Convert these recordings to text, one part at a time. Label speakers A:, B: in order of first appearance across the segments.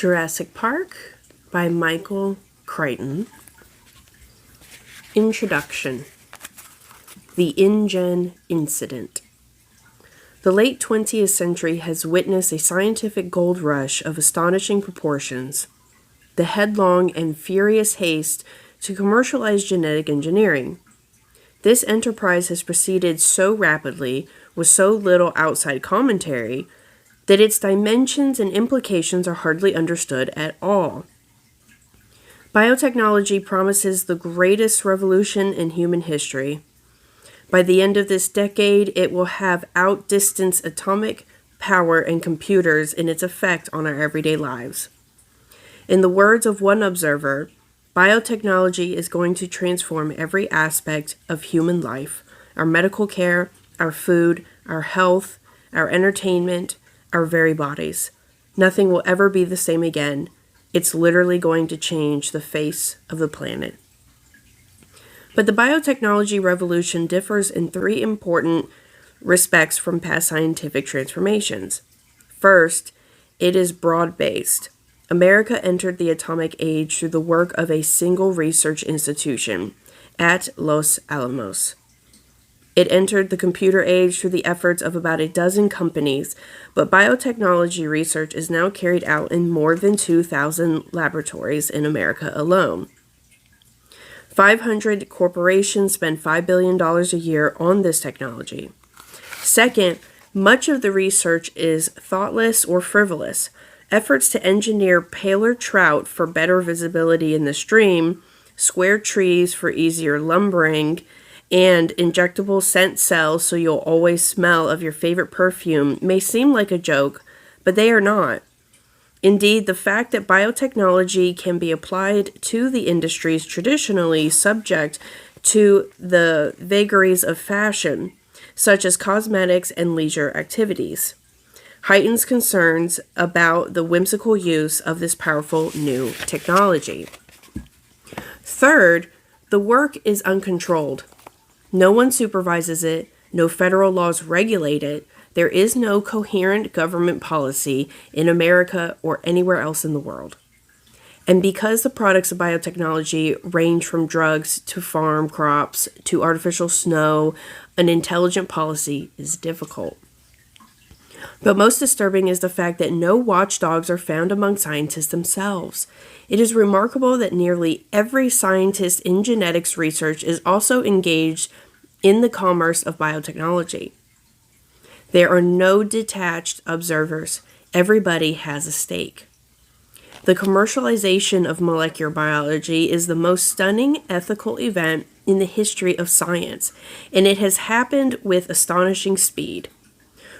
A: Jurassic Park by Michael Crichton. Introduction. The InGen Incident. The late 20th century has witnessed a scientific gold rush of astonishing proportions. The headlong and furious haste to commercialize genetic engineering. This enterprise has proceeded so rapidly, with so little outside commentary, that its dimensions and implications are hardly understood at all. Biotechnology promises the greatest revolution in human history. By the end of this decade, it will have outdistanced atomic power and computers in its effect on our everyday lives. In the words of one observer, biotechnology is going to transform every aspect of human life: our medical care, our food, our health, our entertainment, our very bodies. Nothing will ever be the same again. It's literally going to change the face of the planet. But the biotechnology revolution differs in three important respects from past scientific transformations. First, it is broad-based. America entered the atomic age through the work of a single research institution at Los Alamos. It entered the computer age through the efforts of about a dozen companies, but biotechnology research is now carried out in more than 2,000 laboratories in America alone. 500 corporations spend $5 billion a year on this technology. Second, much of the research is thoughtless or frivolous. Efforts to engineer paler trout for better visibility in the stream, square trees for easier lumbering, and injectable scent cells so you'll always smell of your favorite perfume may seem like a joke, but they are not. Indeed, the fact that biotechnology can be applied to the industries traditionally subject to the vagaries of fashion, such as cosmetics and leisure activities, heightens concerns about the whimsical use of this powerful new technology. Third, the work is uncontrolled. No one supervises it, no federal laws regulate it, there is no coherent government policy in America or anywhere else in the world. And because the products of biotechnology range from drugs to farm crops to artificial snow, an intelligent policy is difficult. But most disturbing is the fact that no watchdogs are found among scientists themselves. It is remarkable that nearly every scientist in genetics research is also engaged in the commerce of biotechnology. There are no detached observers. Everybody has a stake. The commercialization of molecular biology is the most stunning ethical event in the history of science, and it has happened with astonishing speed.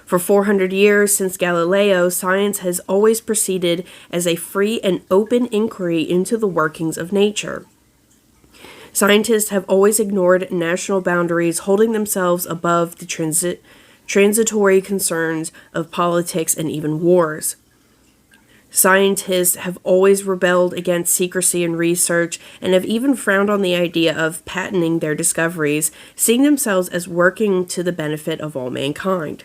A: For 400 years since Galileo, science has always proceeded as a free and open inquiry into the workings of nature. Scientists have always ignored national boundaries, holding themselves above the transitory concerns of politics and even wars. Scientists have always rebelled against secrecy in research and have even frowned on the idea of patenting their discoveries, seeing themselves as working to the benefit of all mankind.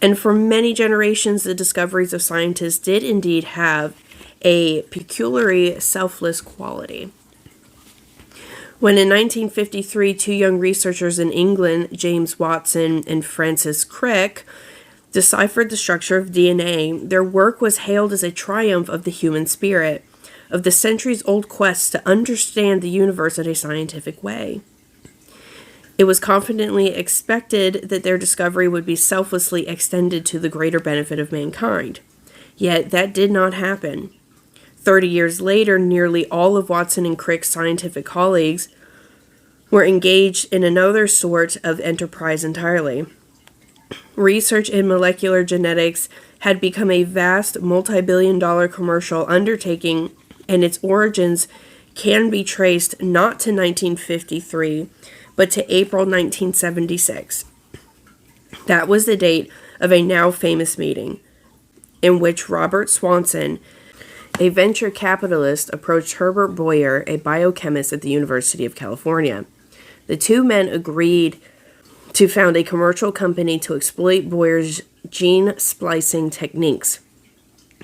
A: And for many generations, the discoveries of scientists did indeed have a peculiarly selfless quality. When in 1953, two young researchers in England, James Watson and Francis Crick, deciphered the structure of DNA, their work was hailed as a triumph of the human spirit, of the centuries-old quest to understand the universe in a scientific way. It was confidently expected that their discovery would be selflessly extended to the greater benefit of mankind. Yet that did not happen. 30 years later, nearly all of Watson and Crick's scientific colleagues were engaged in another sort of enterprise entirely. Research in molecular genetics had become a vast multi-billion-dollar commercial undertaking, and its origins can be traced not to 1953, but to April 1976. That was the date of a now famous meeting in which Robert Swanson, a venture capitalist, approached Herbert Boyer, a biochemist at the University of California. The two men agreed to found a commercial company to exploit Boyer's gene splicing techniques.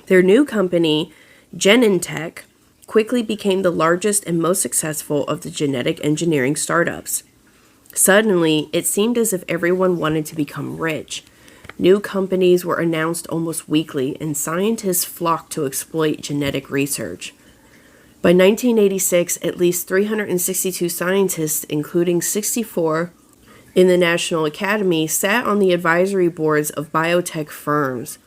A: Their new company, Genentech, quickly became the largest and most successful of the genetic engineering startups. Suddenly, it seemed as if everyone wanted to become rich. New companies were announced almost weekly, and scientists flocked to exploit genetic research. By 1986, at least 362 scientists, including 64 in the National Academy, sat on the advisory boards of biotech firms.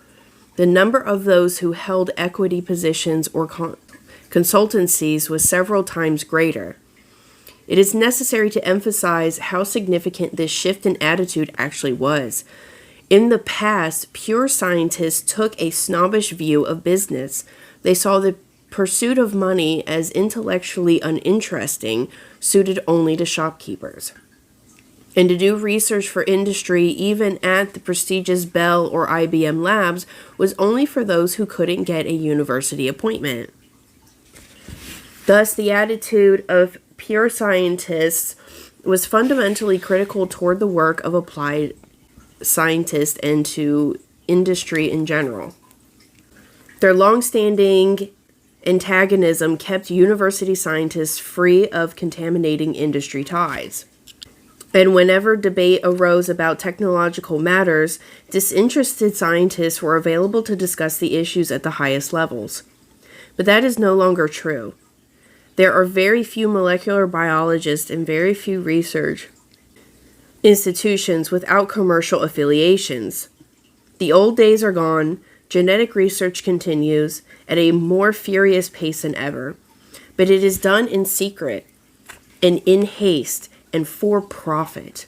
A: The number of those who held equity positions or consultancies was several times greater. It is necessary to emphasize how significant this shift in attitude actually was. In the past, pure scientists took a snobbish view of business. They saw the pursuit of money as intellectually uninteresting, suited only to shopkeepers. And to do research for industry, even at the prestigious Bell or IBM labs, was only for those who couldn't get a university appointment. Thus, the attitude of pure scientists was fundamentally critical toward the work of applied scientists and to industry in general. Their long-standing antagonism kept university scientists free of contaminating industry ties. And whenever debate arose about technological matters, disinterested scientists were available to discuss the issues at the highest levels. But that is no longer true. There are very few molecular biologists and very few research institutions without commercial affiliations. The old days are gone. Genetic research continues at a more furious pace than ever, but it is done in secret and in haste and for profit.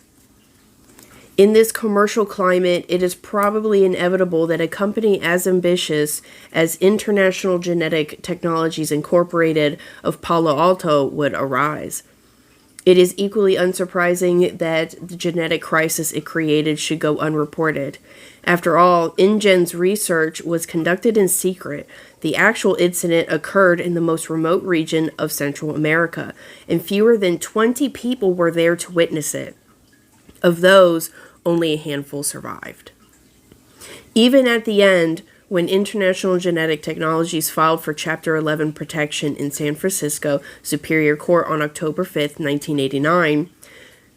A: In this commercial climate, it is probably inevitable that a company as ambitious as International Genetic Technologies Incorporated of Palo Alto would arise. It is equally unsurprising that the genetic crisis it created should go unreported. After all, InGen's research was conducted in secret. The actual incident occurred in the most remote region of Central America, and fewer than 20 people were there to witness it. Of those, only a handful survived. Even at the end, when International Genetic Technologies filed for Chapter 11 protection in San Francisco Superior Court on October 5, 1989,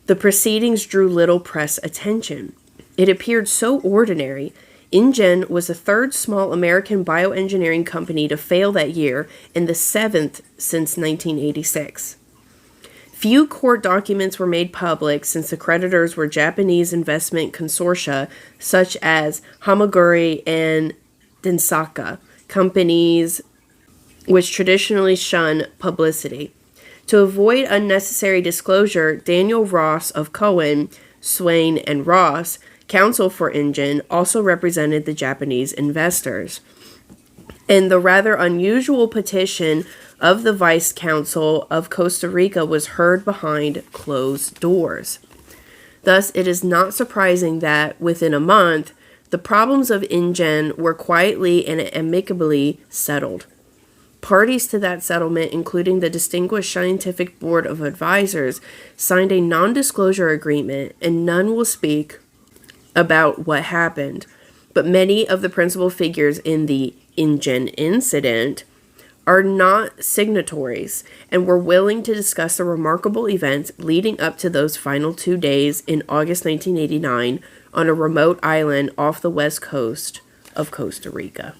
A: the proceedings drew little press attention. It appeared so ordinary. InGen was the third small American bioengineering company to fail that year and the seventh since 1986. Few court documents were made public since the creditors were Japanese investment consortia such as Hamaguri and Densaka, companies which traditionally shun publicity. To avoid unnecessary disclosure, Daniel Ross of Cohen, Swain, and Ross, counsel for InGen, also represented the Japanese investors. And the rather unusual petition of the Vice Consul of Costa Rica was heard behind closed doors. Thus, it is not surprising that, within a month, the problems of InGen were quietly and amicably settled. Parties to that settlement, including the Distinguished Scientific Board of Advisors, signed a non-disclosure agreement, and none will speak about what happened. But many of the principal figures in the InGen incident are not signatories and were willing to discuss the remarkable events leading up to those final 2 days in August 1989 on a remote island off the west coast of Costa Rica.